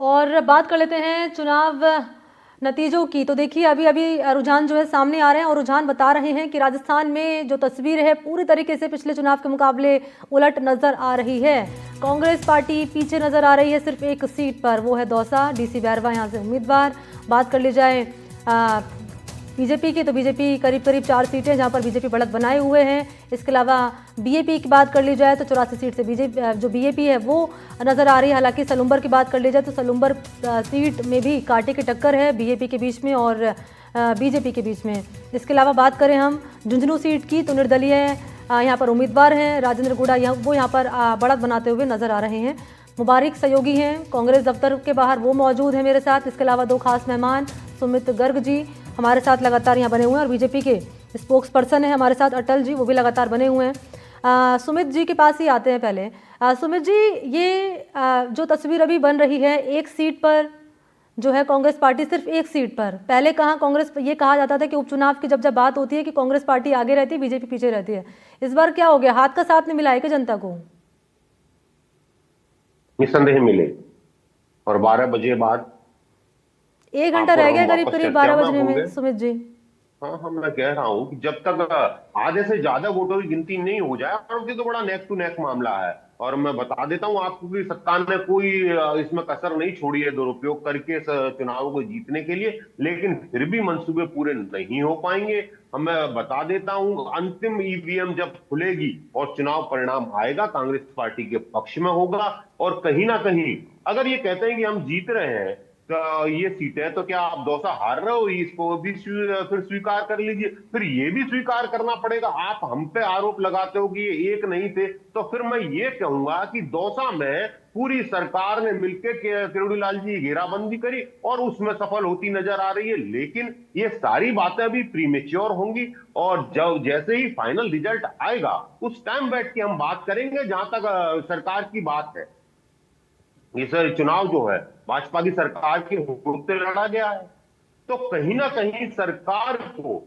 और बात कर लेते हैं चुनाव नतीजों की। तो देखिए अभी अभी रुझान जो है सामने आ रहे हैं और रुझान बता रहे हैं कि राजस्थान में जो तस्वीर है पूरी तरीके से पिछले चुनाव के मुकाबले उलट नजर आ रही है। कांग्रेस पार्टी पीछे नजर आ रही है सिर्फ एक सीट पर, वो है दौसा। डीसी बैरवा यहाँ से उम्मीदवार। बात कर ली जाए बीजेपी की, तो बीजेपी करीब करीब 4 सीटें जहां पर बीजेपी बढ़त बनाए हुए हैं। इसके अलावा बीएपी की बात कर ली जाए तो 84 सीट से बीजेपी जो बीएपी है वो नज़र आ रही है। हालांकि सलुम्बर की बात कर ली जाए तो सलुम्बर सीट में भी कांटे की टक्कर है बीएपी के बीच में और बीजेपी के बीच में। इसके अलावा बात करें हम झुंझुनू सीट की, तो निर्दलीय यहाँ पर उम्मीदवार हैं राजेंद्र गुड़ा, वो यहाँ पर बढ़त बनाते हुए नजर आ रहे हैं। मुबारक सहयोगी हैं कांग्रेस दफ्तर के बाहर, वो मौजूद हैं मेरे साथ। इसके अलावा 2 खास मेहमान सुमित गर्ग जी हमारे साथ लगातार यहाँ बने हुए हैं और बीजेपी के स्पोक्स पर्सन है हमारे साथ अटल जी, वो भी लगातार बने हुए हैं। सुमित जी के पास ही आते हैं पहले। सुमित जी, ये जो तस्वीर अभी बन रही है, एक सीट पर जो है कांग्रेस पार्टी, सिर्फ एक सीट पर। पहले कहाँ कांग्रेस, ये कहा जाता था कि उपचुनाव की जब जब बात होती है कि कांग्रेस पार्टी आगे रहती है बीजेपी पीछे रहती है। इस बार क्या हो गया, हाथ का साथ नहीं मिला है क्या जनता को? निस्संदेह मिले। और 12 बजे बाद 1 घंटा आप और रह हम गया करीब वापस करीब चर्चा 12 में बजने में होंगे। सुमित जी। हाँ हाँ, मैं कह रहा हूँ कि जब तक आधे से ज्यादा वोटों की गिनती नहीं हो जाए, और ये तो बड़ा नेक टू नेक मामला है। और मैं बता देता हूँ आपको कि सत्ता ने कोई इसमें कसर नहीं छोड़ी है दुरुपयोग करके इस चुनाव को जीतने के लिए, लेकिन फिर भी मंसूबे पूरे नहीं हो पाएंगे। मैं बता देता हूँ, अंतिम ईवीएम जब खुलेगी और चुनाव परिणाम आएगा, कांग्रेस पार्टी के पक्ष में होगा। और कहीं ना कहीं अगर ये कहते हैं कि हम जीत रहे हैं तो ये सीटें, तो क्या आप दौसा हार रहे हो, इसको भी फिर स्वीकार कर लीजिए। फिर ये भी स्वीकार करना पड़ेगा। आप हम पे आरोप लगाते हो कि ये एक नहीं थे, तो फिर मैं ये कहूंगा कि दौसा में पूरी सरकार ने मिलकर किरोड़ीलाल जी की घेराबंदी करी और उसमें सफल होती नजर आ रही है। लेकिन ये सारी बातें अभी प्रीमेच्योर होंगी, और जब जैसे ही फाइनल रिजल्ट आएगा उस टाइम बैठ के हम बात करेंगे। जहां तक सरकार की बात है, ये सर चुनाव जो है भाजपा की सरकार के हुकूम से लड़ा गया है, तो कहीं ना कहीं सरकार को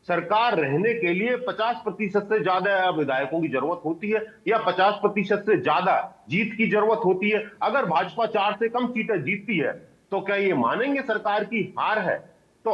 सरकार रहने के लिए 50% से ज्यादा विधायकों की जरूरत होती है, या 50% से ज्यादा जीत की जरूरत होती है। अगर भाजपा 4 से कम सीटें जीतती है तो क्या ये मानेंगे सरकार की हार है? तो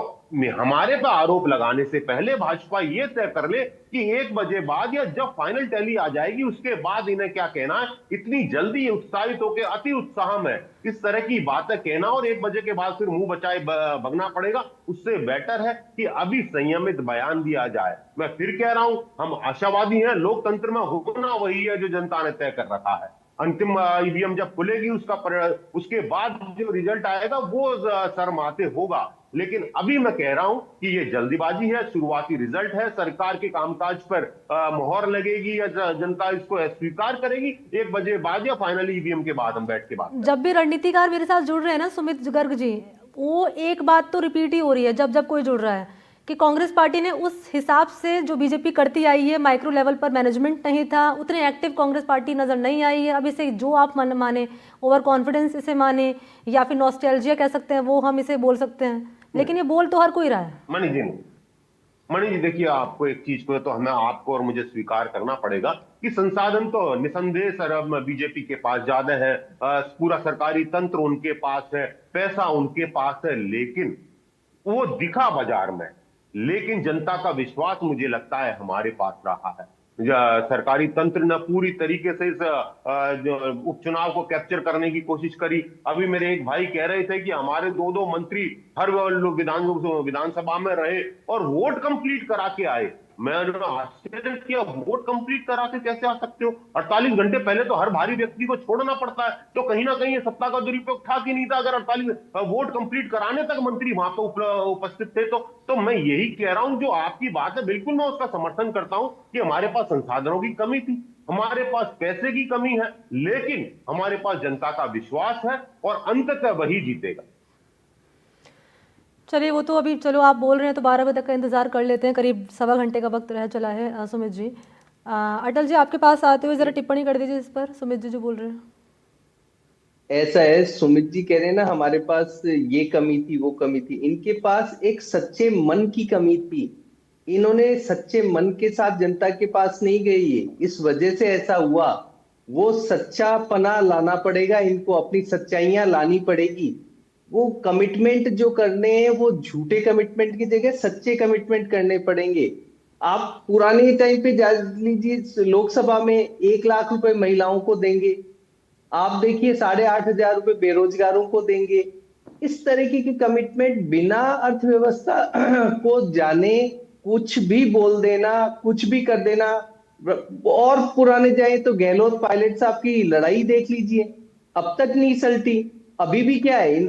हमारे पर आरोप लगाने से पहले भाजपा ये तय कर ले कि 1 बजे बाद या जब फाइनल टैली आ जाएगी उसके बाद इन्हें क्या कहना है। इतनी जल्दी उत्साहित होकर अति उत्साह में इस तरह की बातें कहना और 1 बजे के बाद फिर मुंह बचाए भगना पड़ेगा, उससे बेटर है कि अभी संयमित बयान दिया जाए। मैं फिर कह रहा हूं, हम आशावादी हैं। लोकतंत्र में होना वही है जो जनता ने तय कर रखा है। अंतिम ईवीएम जब खुलेगी उसके बाद जो रिजल्ट आएगा वो शर्माते होगा। लेकिन अभी मैं कह रहा हूं कि ये जल्दीबाजी है, शुरुआती रिजल्ट है। सरकार के कामकाज पर मोहर लगेगी या जनता इसको स्वीकार करेगी 1 बजे बाद या फाइनल ईवीएम के बाद हम बैठ के बात जब करेंगे। भी रणनीतिकार मेरे साथ जुड़ रहे हैं ना सुमित गर्ग जी, वो एक बात तो रिपीट ही हो रही है जब जब कोई जुड़ रहा है कि कांग्रेस पार्टी ने उस हिसाब से जो बीजेपी करती आई है, माइक्रो लेवल पर मैनेजमेंट नहीं था, उतने एक्टिव कांग्रेस पार्टी नजर नहीं आई है। अब इसे जो आप माने, ओवर कॉन्फिडेंस इसे माने या फिर नॉस्टैल्जिया कह सकते हैं, वो हम इसे बोल सकते हैं, लेकिन ये बोल तो हर कोई रहा है। मनीष जी, मणि जी, देखिए, आपको एक चीज को तो हमें आपको और मुझे स्वीकार करना पड़ेगा कि संसाधन तो निसंदेह सर बीजेपी के पास ज्यादा है। पूरा सरकारी तंत्र उनके पास है, पैसा उनके पास है, लेकिन वो दिखा बाजार में। लेकिन जनता का विश्वास मुझे लगता है हमारे पास रहा है। सरकारी तंत्र ने पूरी तरीके से इस उपचुनाव को कैप्चर करने की कोशिश करी। अभी मेरे एक भाई कह रहे थे कि हमारे 2-2 मंत्री हर विधानसभा में रहे और वोट कंप्लीट करा के आए। मैं आश्चर्य किया, वोट कंप्लीट करा के कैसे आ सकते हो? 48 घंटे पहले तो हर भारी व्यक्ति को छोड़ना पड़ता है। तो कहीं ना कहीं ये सत्ता का दुरुपयोग था कि नहीं था, अगर 48 वोट कंप्लीट कराने तक मंत्री वहां पर उपस्थित थे? तो मैं यही कह रहा हूं, जो आपकी बात है बिल्कुल मैं उसका समर्थन करता हूं कि हमारे पास संसाधनों की कमी थी, हमारे पास पैसे की कमी है, लेकिन हमारे पास जनता का विश्वास है और अंततः वही जीतेगा। चलिए, वो तो अभी चलो आप बोल रहे हैं तो 12 बजे तक का इंतजार कर लेते हैं, करीब सवा घंटे का वक्त रह चला है। सुमित जी, अटल जी आपके पास आते हुए जरा टिप्पणी कर दीजिए इस पर, सुमित जी जो बोल रहे हैं। ऐसा है, सुमित जी कह रहे हैं ना हमारे पास ये कमी थी वो कमी थी, इनके पास एक सच्चे मन की कमी थी। इन्होंने सच्चे मन के साथ जनता के पास नहीं गए, ये इस वजह से ऐसा हुआ। वो सच्चा पना लाना पड़ेगा, इनको अपनी सच्चाइयां लानी पड़ेगी। वो कमिटमेंट जो करने हैं वो झूठे कमिटमेंट की जगह सच्चे कमिटमेंट करने पड़ेंगे। आप पुराने टाइम पे जा लीजिए, लोकसभा में 1 लाख रुपए महिलाओं को देंगे, आप देखिए 8,500 रुपए बेरोजगारों को देंगे। इस तरीके की कमिटमेंट बिना अर्थव्यवस्था को जाने कुछ भी बोल देना, कुछ भी कर देना। और पुराने जाए तो गहलोत पायलट साहब की लड़ाई देख लीजिए, अब तक नहीं सलटी। अभी भी क्या है,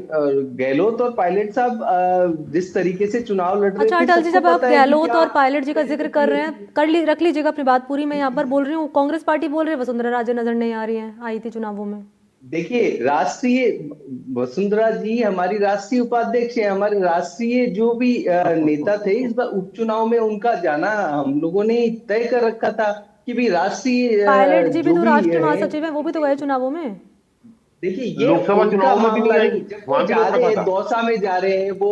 गहलोत और पायलट साहब जिस तरीके से चुनाव लड़ रहे अच्छा थे अटल जी, सबको जब आप पता है कि गहलोत क्या और पायलट जी का जिक्र कर रहे परिस्थिति हैं, रख लीजिएगा अपनी बात पूरी। मैं यहाँ पर बोल रही हूँ, कांग्रेस पार्टी बोल रही है वसुंधरा राजे नजर नहीं आ रही है, आई थी चुनावों में। देखिए, राष्ट्रीय वसुंधरा जी हमारी राष्ट्रीय उपाध्यक्ष है। हमारे राष्ट्रीय जो भी नेता थे, इस बार उपचुनाव में उनका जाना हम लोगों ने तय कर रखा था कि भी राष्ट्रीय पायलट जी भी जो तो भी राष्ट्रीय है। महासचिव है, वो भी तो गए चुनावों में। देखिए, ये लोकसभा उनका चुनाव में भी मामला नहीं आई, नहीं। जब वो वहां भी जा रोक रहे रखा हैं, था। दौसा में जा रहे हैं वो,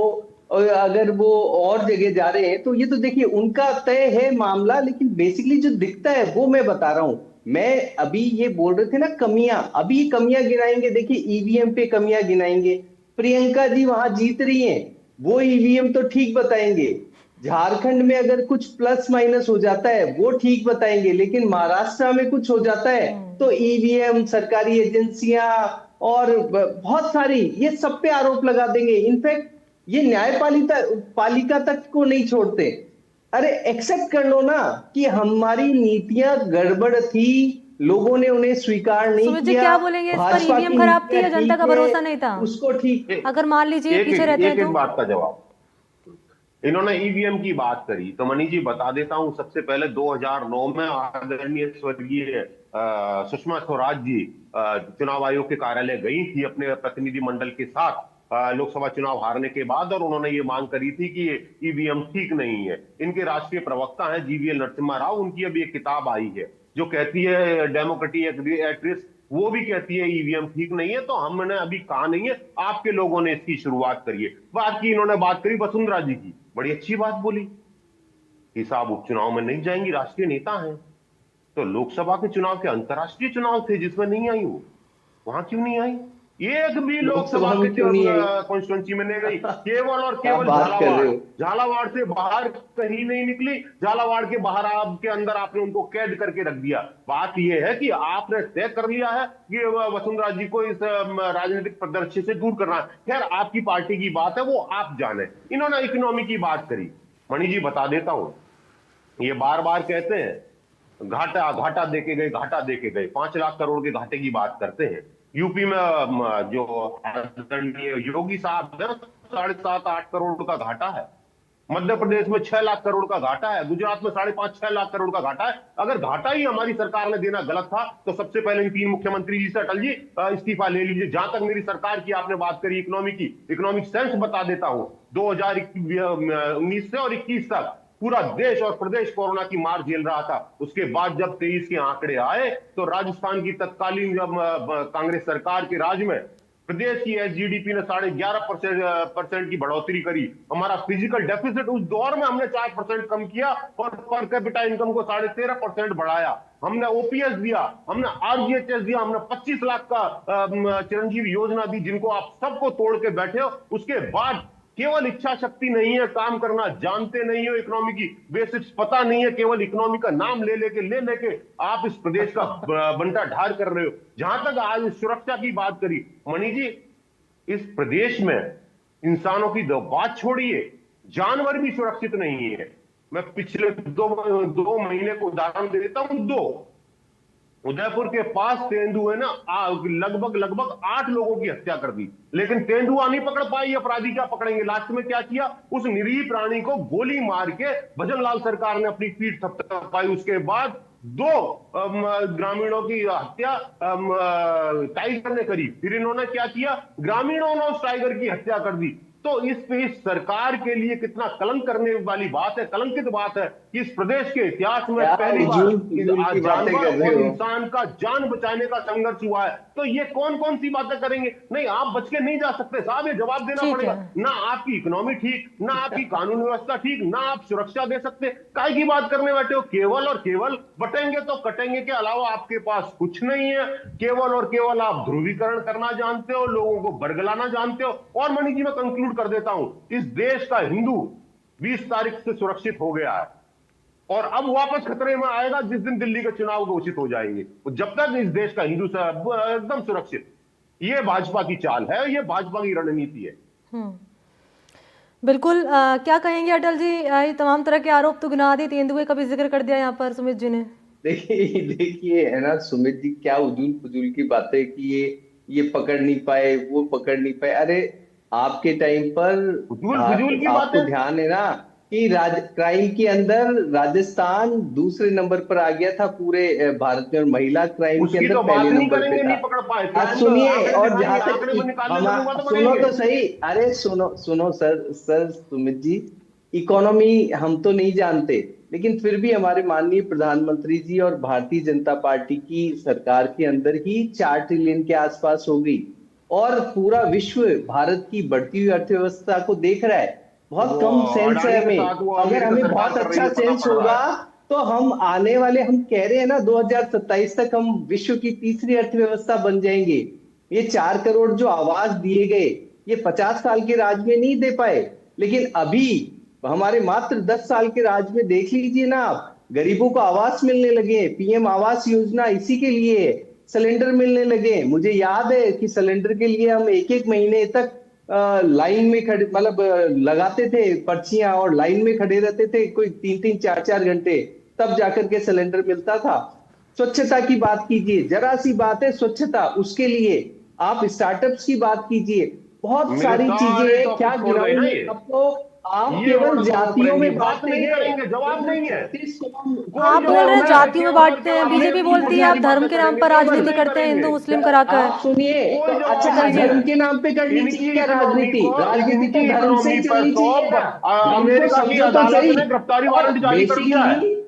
और अगर वो और जगह जा रहे हैं तो ये तो देखिए उनका तय है मामला। लेकिन बेसिकली जो दिखता है वो मैं बता रहा हूं। मैं अभी ये बोल रहे थे ना कमियां, अभी कमियां गिनाएंगे। देखिए, ईवीएम पे कमियां गिनाएंगे। प्रियंका जी वहां जीत रही हैं, वो ईवीएम तो ठीक बताएंगे। झारखंड में अगर कुछ प्लस माइनस हो जाता है वो ठीक बताएंगे, लेकिन महाराष्ट्र में कुछ हो जाता है तो ईवीएम, सरकारी एजेंसियां और बहुत सारी ये सब पे आरोप लगा देंगे। इनफैक्ट ये न्यायपालिका पालिका तक को नहीं छोड़ते। अरे एक्सेप्ट कर लो ना कि हमारी नीतियां गड़बड़ थी, लोगों ने उन्हें स्वीकार नहीं सुमित जी किया। क्या बोलेंगे इस पर, भाजपा ईवीएम की खराब थी नीतियां या जनता ठीक का है, भरोसा नहीं था? उसको ठीक। अगर मान लीजिए एक पीछे एक रहते हैं एक तो। एक बात का जवाब। इन्होंने ईवीएम की बात करी तो मनी जी बता देता हूं, सबसे पहले 2009 में आदरणीय स्वर्गीय सुषमा स्वराज जी चुनाव आयोग के कार्यालय गई थी अपने प्रतिनिधि मंडल के साथ लोकसभा चुनाव हारने के बाद, और उन्होंने ये मांग करी थी कि ईवीएम ठीक नहीं है। इनके राष्ट्रीय प्रवक्ता हैं जीवीएल नरसिम्हा राव, उनकी अभी एक किताब आई है जो कहती है डेमोक्रेटिक एट रिस्क, वो भी कहती है ईवीएम ठीक नहीं है। तो हमने अभी कहा नहीं है, आपके लोगों ने इसकी शुरुआत करी है। बात की इन्होंने, बात करी वसुंधरा जी की, बड़ी अच्छी बात बोली कि साहब उपचुनाव में नहीं जाएंगी, राष्ट्रीय नेता हैं। तो लोकसभा के चुनाव के अंतर्राष्ट्रीय चुनाव थे जिसमें नहीं आई वो, वहां क्यों नहीं आई? एक भी लोकसभा लोकसभा के में क्यों नहीं आई? कॉन्स्टिट्यूंसी में नहीं गई, केवल और क्या केवल बात कर रहे झालावाड़। हो? झालावाड़ से बाहर कहीं नहीं निकली, झालावाड़ के बाहर आपके अंदर आपने उनको कैद करके रख दिया। बात यह है कि आपने तय कर लिया है कि वसुंधरा जी को इस राजनीतिक परिदृश्य से दूर करना है। खैर, आपकी पार्टी की बात है, वो आप जाने। इन्होंने इकोनॉमी की बात करी, मणि जी बता देता हूं, ये बार बार कहते हैं घाटा घाटा देके गए, घाटा देके गए, 5 लाख करोड़ के घाटे की बात करते हैं। यूपी में जो आदरणीय योगी साहब है, 7.5-8 करोड़ का घाटा है। मध्य प्रदेश में 6 लाख करोड़ का घाटा है, गुजरात में 5.5-6 लाख करोड़ का घाटा है। अगर घाटा ही हमारी सरकार ने देना गलत था तो सबसे पहले इन 3 मुख्यमंत्री जी से अटल जी इस्तीफा ले लीजिए। जहां तक मेरी सरकार की आपने बात करी इकोनॉमी की, इकोनॉमिक सेंस बता देता हूं, 2019 से और 21 तक पूरा देश और प्रदेश कोरोना की मार झेल रहा था। उसके बाद जब 23 के आंकड़े आए तो राजस्थान की तत्कालीन जब कांग्रेस सरकार के राज में प्रदेश की जीडीपी ने 11.5% की बढ़ोतरी करी। हमारा फिजिकल डेफिसिट उस दौर में हमने 4% कम किया और पर कैपिटा इनकम को 13.5% बढ़ाया। हमने ओपीएस दिया, हमने आरजीएचएस दिया, हमने 25 लाख का चिरंजीवी योजना दी, जिनको आप सबको तोड़ के बैठे हो। उसके बाद केवल इच्छा शक्ति नहीं है, काम करना जानते नहीं हो, इकोनॉमी की बेसिक्स पता नहीं है, केवल इकोनॉमी का नाम ले लेके आप इस प्रदेश का बंटा ढार कर रहे हो। जहां तक आज सुरक्षा की बात करी मणि जी, इस प्रदेश में इंसानों की बात छोड़िए, जानवर भी सुरक्षित नहीं है। मैं पिछले दो महीने को उदाहरण दे देता हूं। उदयपुर के पास तेंदुए ने लगभग 8 लोगों की हत्या कर दी, लेकिन तेंदुआ नहीं पकड़ पाई। अपराधी क्या पकड़ेंगे? लास्ट में क्या किया? उस निरीह प्राणी को गोली मार के भजनलाल सरकार ने अपनी पीठ थपथपाई। उसके बाद 2 ग्रामीणों की हत्या टाइगर ने करी। फिर इन्होंने क्या किया? ग्रामीणों ने उस टाइगर की हत्या कर दी। तो इस सरकार के लिए कितना कलंक करने वाली बात है, कलंकित बात है कि इस प्रदेश के इतिहास में क्या पहली बार फजूल फजूल की बातें जानवर कर रहे और हो। इंसान का जान बचाने का संघर्ष हुआ है। तो ये कौन कौन सी बातें करेंगे? नहीं, आप बच के नहीं जा सकते साहब, ये जवाब देना ठीक पड़ेगा। है। ना आपकी इकोनॉमी ठीक, ना आपकी कानून व्यवस्था ठीक, ना आप सुरक्षा दे सकते, काय की बात करने बैठे हो? केवल और केवल बटेंगे तो कटेंगे के अलावा आपके पास कुछ नहीं है। केवल और केवल आप ध्रुवीकरण करना जानते हो, लोगों को बरगलाना जानते हो। और मणि जी, मैं कंक्लूड कर देता हूं, इस देश का हिंदू 20 तारीख से सुरक्षित हो गया है और अब वापस खतरे में आएगा जिस दिन दिल्ली के चुनाव घोषित हो जाएंगे। जब तक इस देश का हिंदू एकदम सुरक्षित, ये भाजपा की चाल है, ये भाजपा की रणनीति है। बिल्कुल। क्या कहेंगे अटल जी? ये तमाम तरह के आरोप तो गिना दिए, तेंदुए का भी जिक्र कर दिया यहाँ पर सुमित जी ने। देखिए देखिए है ना सुमित जी, क्या उजूल फजूल की बातें कि ये पकड़ नहीं पाए, वो पकड़ नहीं पाए। अरे आपके टाइम पर फजूल फजूल की आपको बातें। ध्यान है ना कि क्राइम के अंदर राजस्थान दूसरे नंबर पर आ गया था पूरे भारत में, और महिला क्राइम के उसकी अंदर तो बात पहले नहीं नंबर पे करेंगे, था। नहीं पकड़ पाए आप क्राइम का सुनिए, आंकड़े और दिखाएंगे, जहां तक आंकड़े में निकालने हम लगूंगा तो सुनो बनेंगे। तो सही, अरे सुनो सुनो सर सुमित जी, इकोनॉमी हम तो नहीं जानते, लेकिन फिर भी हमारे माननीय प्रधानमंत्री जी और भारतीय जनता पार्टी की सरकार के अंदर ही 4 ट्रिलियन के आसपास हो गई, और पूरा विश्व भारत की बढ़ती हुई अर्थव्यवस्था को देख रहा है। बहुत वो कम सेंस है अडानी के हमें। साथ वो अगर अमेरिका हमें सरकार बहुत कर रही अच्छा है, पता सेंस पड़ रहा होगा है। तो हम आने वाले, हम कह रहे हैं ना 2027 तक हम विश्व की तीसरी अर्थव्यवस्था बन जाएंगे। ये 4 करोड़ जो आवास दिए गए, ये 50 साल के राज में नहीं दे पाए, लेकिन अभी हमारे मात्र 10 साल के राज में देख लीजिए ना आप, गरीबों को आवास मिलने लगे। पीएम आवास योजना इसी के लिए है। सिलेंडर मिलने लगे। मुझे याद है कि सिलेंडर के लिए हम एक एक महीने तक लाइन में खड़े, मतलब लगाते थे पर्चियां और लाइन में खड़े रहते थे, कोई 3-3 4-4 घंटे, तब जाकर के सिलेंडर मिलता था। स्वच्छता की बात कीजिए, जरा सी बात है स्वच्छता, उसके लिए आप स्टार्टअप्स की बात कीजिए, बहुत मेरे सारी चीजें सारे हैं। क्या टॉपिक छोड़ गए ना गिनाऊंगी ये अब तो। आप ये केवल और दोनों जातियों पड़ेंगे, में बात बांटते नहीं गए। करेंगे, जवाब नहीं है। 36 कौम, कोई आप बोल जवाब रहे हैं नहीं है। जातियों में केवल और बांटते हैं, केवल बीजेपी अमेठी बोलती है आप की धर्म बातें के नाम करेंगे, पर केवल राजनीति नहीं करते हैं, हिंदू करेंगे। मुस्लिम कराकर। आप सुनिए कोई तो, जवाब अच्छा नहीं धर्म है। के नाम पे करनी इनकी चाहिए क्या इकोनॉमी राजनीति? को, राजनीति तो इनकी धर्म से इकोनॉमी ही पर चलनी तो चाहिए ना। हम तो अमेरिका की समझो तो अदालत सही। ने गिरफ्तारी और वारंट जारी कर दिया है। बेसिकली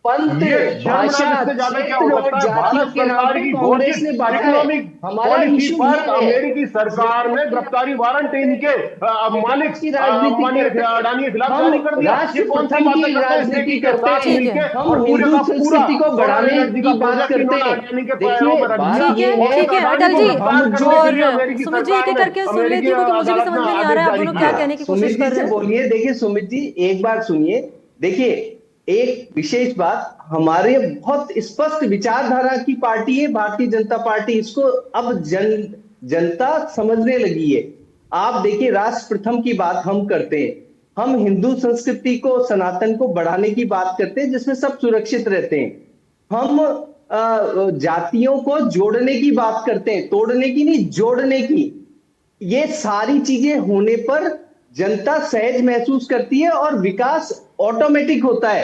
पंथ, ये शर्मनाक, भाषा, इससे ज्यादा क्या हो क्षेत्र और सकता है? जातियों भारत के नाम सरकार पे की कांग्रेस ने घोषित बांटा है। इकोनॉमिक हमारा पॉलिसी इशू पर ये है, अमेरिकी सरकार ने गिरफ्तारी वारंट इनके मालिक विकास की राजनीति अंबानी करते हैं। अडानी के खिलाफ हम जारी कर दिया। ये राष्ट्र कौन सी प्रथम बातें की करते हैं? राजनीति सेकी के करते साथ हैं। ठीक है। मिलके हम और पूरे हिंदू का पूरा संस्कृति को सोलर बढ़ाने एनर्जी का की बात प्रोजेक्ट करते इन्होंने हैं। अडानी के पैरों देखिए में रख दिया। बात ये है, और ठीक है अडानी अटल को जी। गिरफ्तार करने के और लिए अमेरिकी सुमित जी एक सरकार एक ने, करके सुन अमेरिकी लेती हूँ, क्योंकि मुझे भी अदालत समझ ने में नहीं आ आदेश रहा है, आप जारी दोनों क्या किया। कहने की कोशिश सुमित जी कर से रहे हैं। बोलिए। देखिए सुमित जी एक बार सुनिए, देखिए एक विशेष बात, हमारे बहुत स्पष्ट विचारधारा की पार्टी है भारतीय जनता पार्टी। इसको अब जनता समझने लगी है। आप देखिए राष्ट्र प्रथम की बात हम करते हैं, हम हिंदू संस्कृति को, सनातन को बढ़ाने की बात करते हैं जिसमें सब सुरक्षित रहते हैं। हम जातियों को जोड़ने की बात करते हैं, तोड़ने की नहीं, जोड़ने की। ये सारी चीजें होने पर जनता सहज महसूस करती है और विकास ऑटोमेटिक होता है।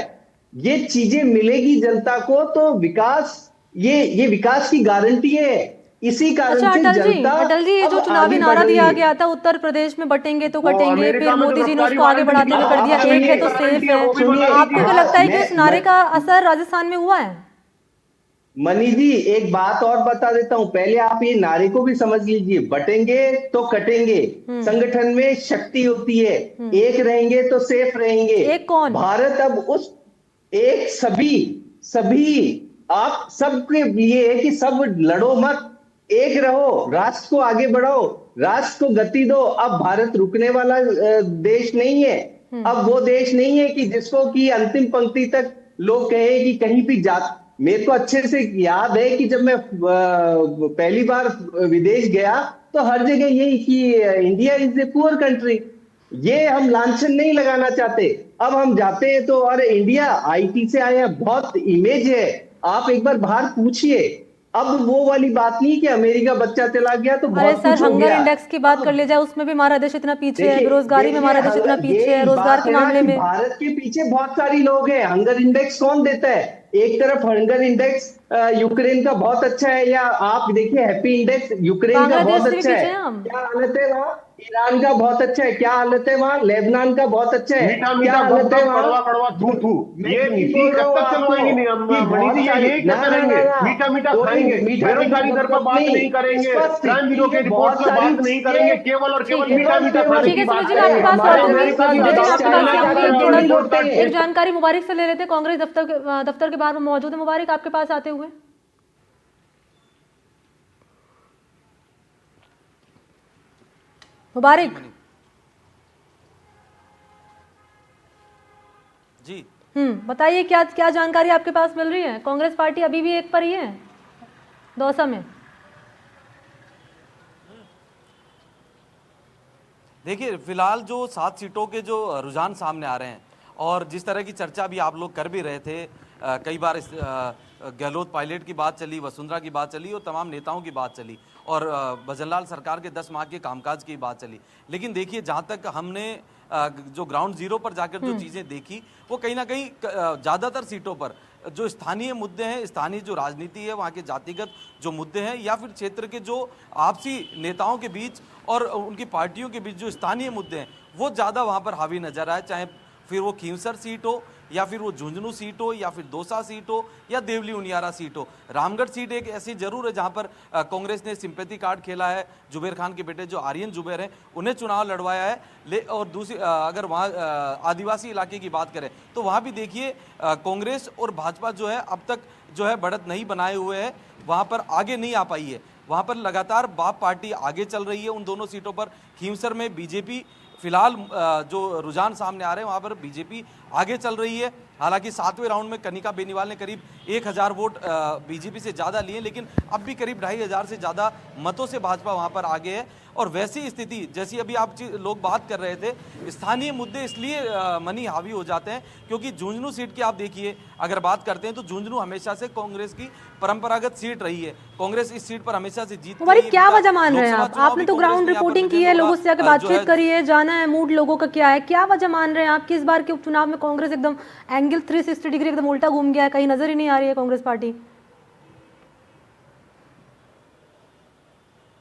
ये चीजें मिलेगी जनता को तो विकास, ये विकास की गारंटी है। इसी अच्छा कारण से जनता अटल जी, ये अब जो चुनावी आगे बढ़ नारा रही दिया है। गया था उत्तर प्रदेश में बटेंगे तो वो कटेंगे, अमेरिका फिर में जो मोदी जी ने गिरफ्तारी उसको आगे वारंट बढ़ाते हुए कर दिया आप एक है सुनिए, तो सेफ है। वो भी सुनिए, बता आपको दीजिए। क्या लगता है कि उस नारे मैं का असर राजस्थान में हुआ है? मनी जी एक बात और बता देता हूं, पहले आप ये नारे को भी समझ लीजिए। बटेंगे तो कटेंगे, संगठन में शक्ति होती है, एक रहेंगे तो सेफ रहेंगे। एक कौन? भारत अब उस एक, सभी सभी आप सबके लिए है कि सब लड़ो मत, एक रहो, राष्ट्र को आगे बढ़ाओ, राष्ट्र को गति दो। अब भारत रुकने वाला देश नहीं है। अब वो देश नहीं है कि जिसको कि अंतिम पंक्ति तक लोग कहे कि कहीं भी जा। मेरे को अच्छे से याद है कि जब मैं पहली बार विदेश गया तो हर जगह यही कि India is a poor country. ये हम लांछन नहीं लगाना चाहते। अब हम जाते हैं तो अरे इंडिया आईटी से आए हैं, बहुत इमेज है। आप एक बार बाहर पूछिए। अब वो वाली बात नहीं कि अमेरिका बच्चा चला गया तो अरे बहुत सर, कुछ हो हंगर गया। इंडेक्स की बात कर ले जाए, उसमें भी हमारा देश इतना पीछे है, देखिए बेरोजगारी में हमारा देश इतना पीछे है, ये रोजगार बात के है ना मामले कि में। भारत के पीछे बहुत सारी लोग हैं। हंगर इंडेक्स कौन देता है? एक तरफ हंगर इंडेक्स यूक्रेन का बहुत अच्छा है, या आप देखिए हैप्पी इंडेक्स यूक्रेन का बांग्लादेश बहुत से भी अच्छा पीछे है। हैं हम। क्या हालत है वहाँ? ईरान का बहुत अच्छा है। क्या हालत है वहाँ? लेबनान का बहुत अच्छा है। मीठा क्या मीठा गप हालत है गप वहाँ? कड़वा कड़वा थू थू, मैं ये यही नीति बोल रहा कब हूँ तक चलवाएंगी? आपको कि मणि जी बहुत ये सारी यही ना करते ना रहेंगे, ना ना मीठा मीठा कोई खाएंगे, मीठा मीठा बेरोजगारी दर पर गप बात नहीं, नहीं करेंगे, स्पष्ट क्राइम ब्यूरो ये के रिपोर्ट बहुत में सारी बात नहीं करेंगे, चीजें केवल और केवल मीठा केवल मीठा केवल खाने ठीक की है सुमित बात जी, मैं अरे आपके करेंगे। पास अरे हमारे लौटूंगी। अमेरिका की सुमित जी, मैं बांग्लादेश आपके अदालतें पास चाइना ही मना आऊंगी। कर जाकर थोड़ा दिल्ली सा लौटते हैं। एक जानकारी मुबारक से ले लेते हैं। कांग्रेस दफ्तर दफ्तर के बाहर में मौजूद है। मुबारक, आपके पास आते हुए। मुबारक जी। बताइए, क्या क्या जानकारी आपके पास मिल रही है? कांग्रेस पार्टी अभी भी एक पर ही है दौसा में। देखिए फिलहाल जो 7 सीटों के जो रुझान सामने आ रहे हैं और जिस तरह की चर्चा भी आप लोग कर भी रहे थे, कई बार गहलोत पायलट की बात चली, वसुंधरा की बात चली और तमाम नेताओं की बात चली और भजनलाल सरकार के 10 माह के कामकाज की बात चली। लेकिन देखिए जहाँ तक हमने जो ग्राउंड जीरो पर जाकर जो चीज़ें देखी, वो कहीं ना कहीं ज़्यादातर सीटों पर जो स्थानीय मुद्दे हैं, स्थानीय जो राजनीति है, वहाँ के जातिगत जो मुद्दे हैं या फिर क्षेत्र के जो आपसी नेताओं के बीच और उनकी पार्टियों के बीच जो स्थानीय मुद्दे हैं, वो ज़्यादा वहाँ पर हावी नजर आए। चाहे फिर वो खींवसर सीट हो या फिर वो झुंझुनू सीट हो या फिर दौसा सीट हो या देवली उनियारा सीट हो। रामगढ़ सीट एक ऐसी जरूर है जहाँ पर कांग्रेस ने सिंपैथी कार्ड खेला है। जुबेर खान के बेटे जो आर्यन जुबेर हैं उन्हें चुनाव लड़वाया है। और दूसरी अगर वहाँ आदिवासी इलाके की बात करें तो वहाँ भी देखिए कांग्रेस और भाजपा जो है अब तक जो है बढ़त नहीं बनाए हुए है, वहाँ पर आगे नहीं आ पाई है। वहाँ पर लगातार बाप पार्टी आगे चल रही है उन दोनों सीटों पर। खींवसर में बीजेपी फिलहाल जो रुझान सामने आ रहे हैं वहाँ पर बीजेपी आगे चल रही है। हालांकि 7वें राउंड में कनिका बेनीवाल ने करीब 1000 वोट बीजेपी से ज़्यादा लिए, लेकिन अब भी करीब 2500 से ज़्यादा मतों से भाजपा वहाँ पर आगे है। और वैसी स्थिति जैसी अभी आप लोग बात कर रहे थे, स्थानीय मुद्दे इसलिए मनी हावी हो जाते हैं क्योंकि झुंझुनू सीट की आप देखिए, अगर बात करते हैं तो झुंझुनू हमेशा से कांग्रेस की परंपरागत सीट रही है। कांग्रेस इस सीट पर हमेशा से जीत मुबारक, क्या वजह मान रहे हैं आप? आपने तो ग्राउंड रिपोर्टिंग की है, लोगों से जाकर बातचीत करी है, जाना है मूड लोगों का क्या है। क्या वजह मान रहे हैं आप कि इस बार के उपचुनाव में कांग्रेस एकदम एंगल 360 डिग्री एकदम उल्टा घूम गया है, कहीं नजर ही नहीं आ रही है कांग्रेस पार्टी?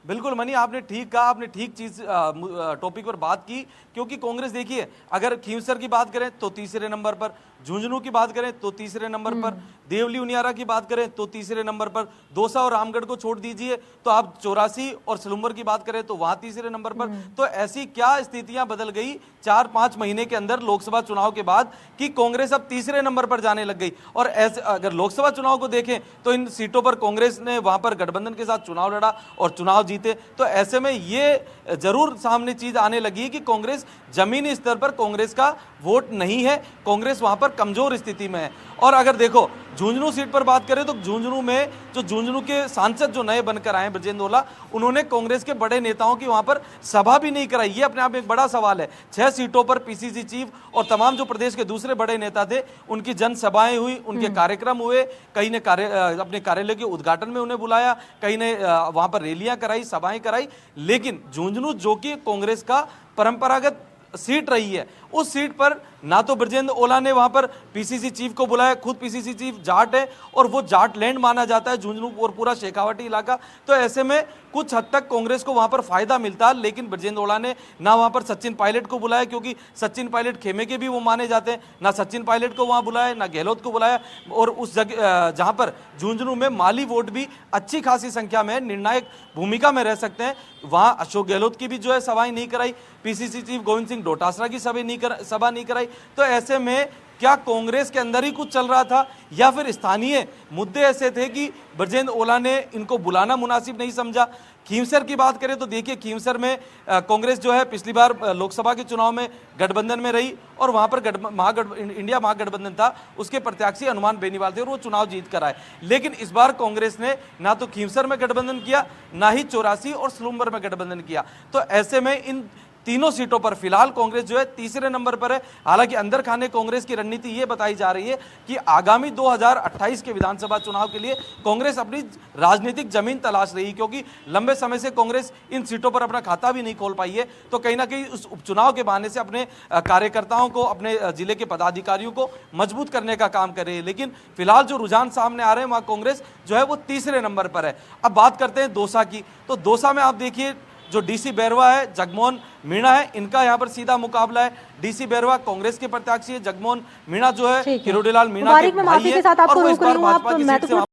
बिल्कुल मनी, आपने ठीक कहा, आपने ठीक चीज टॉपिक पर बात की। क्योंकि कांग्रेस देखिए, अगर खींवसर की बात करें तो तीसरे नंबर पर, झुंझुनू की बात करें तो तीसरे नंबर पर, देवली उनियारा की बात करें तो तीसरे नंबर पर, दौसा और रामगढ़ को छोड़ दीजिए तो आप 84 और सलूम्बर की बात करें तो वहां तीसरे नंबर पर। तो ऐसी क्या स्थितियां बदल गई 4-5 महीने के अंदर लोकसभा चुनाव के बाद कि कांग्रेस अब तीसरे नंबर पर जाने लग गई। और ऐसे अगर लोकसभा चुनाव को देखें तो इन सीटों पर कांग्रेस ने वहां पर गठबंधन के साथ चुनाव लड़ा और चुनाव जीते। तो ऐसे में ये जरूर सामने चीज आने लगी है कि कांग्रेस जमीनी स्तर पर कांग्रेस का वोट नहीं है, कांग्रेस वहां पर कमजोर स्थिति में है। और अगर देखो झुंझुनू सीट पर बात करें तो झुंझुनू में जो झुंझुनू के सांसद जो नए बनकर आए ब्रजेंद्र ओला, उन्होंने कांग्रेस के बड़े नेताओं की वहां पर सभा भी नहीं कराई। ये अपने आप में एक बड़ा सवाल है। 6 सीटों पर पीसीसी चीफ और तमाम जो प्रदेश के दूसरे बड़े नेता थे उनकी जनसभाएं हुई, उनके कार्यक्रम हुए, कई ने अपने कार्यालय के उद्घाटन में उन्हें बुलाया, कई ने वहां पर रैलियां कराई, सभाएं कराई। लेकिन झुंझुनू जो कि कांग्रेस का परंपरागत सीट रही है, उस सीट पर ना तो ब्रजेंद्र ओला ने वहां पर पीसीसी चीफ को बुलाया, खुद पीसीसी चीफ जाट है और वो जाट लैंड माना जाता है झुंझुनू और पूरा शेखावटी इलाका। तो ऐसे में कुछ हद तक कांग्रेस को वहां पर फायदा मिलता है। लेकिन ब्रजेंद्र ओला ने ना वहां पर सचिन पायलट को बुलाया, क्योंकि सचिन पायलट खेमे के भी वो माने जाते हैं, ना सचिन पायलट को वहां बुलाया, ना गहलोत को बुलाया। और उस जगह जहां पर झुंझुनू में माली वोट भी अच्छी खासी संख्या में निर्णायक भूमिका में रह सकते हैं, वहां अशोक गहलोत की भी जो है सभाएं नहीं कराई, पीसीसी चीफ गोविंद सिंह डोटासरा की सभा नहीं कराई। तो ऐसे में क्या कांग्रेस के अंदर ही कुछ चल रहा था या फिर स्थानीय मुद्दे ऐसे थे कि ब्रजेंद्र ओला ने इनको बुलाना मुनासिब नहीं समझा? खींवसर की बात करें तो देखिए खींवसर में कांग्रेस जो है पिछली बार लोकसभा के चुनाव में गठबंधन में रही और वहां पर इंडिया महागठबंधन था, उसके प्रत्याशी हनुमान बेनीवाल थे और वो चुनाव जीत कर आए। लेकिन इस बार कांग्रेस ने ना तो खींवसर में गठबंधन किया, ना ही 84 और सलूम्बर में गठबंधन किया। तो ऐसे में इन तीनों सीटों पर फिलहाल कांग्रेस जो है तीसरे नंबर पर है। हालांकि अंदर खाने कांग्रेस की रणनीति ये बताई जा रही है कि आगामी 2028 के विधानसभा चुनाव के लिए कांग्रेस अपनी राजनीतिक जमीन तलाश रही, क्योंकि लंबे समय से कांग्रेस इन सीटों पर अपना खाता भी नहीं खोल पाई है। तो कहीं ना कहीं उस उपचुनाव के बहाने से अपने कार्यकर्ताओं को, अपने जिले के पदाधिकारियों को मजबूत करने का काम कर रही है। लेकिन फिलहाल जो रुझान सामने आ रहे हैं वहां कांग्रेस जो है वो तीसरे नंबर पर है। अब बात करते हैं दौसा की, तो दौसा में आप देखिए जो डीसी बैरवा है, जगमोहन मीणा है, इनका यहाँ पर सीधा मुकाबला है। डीसी बैरवा कांग्रेस के प्रत्याशी है, जगमोहन मीणा जो है ठीक है। किरोड़ीलाल मीणा मुबारक, के मैं भाई माफी के है साथ और आपको वो इस रोक रही बार हूँ, आप भाजपा की सीट से महत्वपूर्ण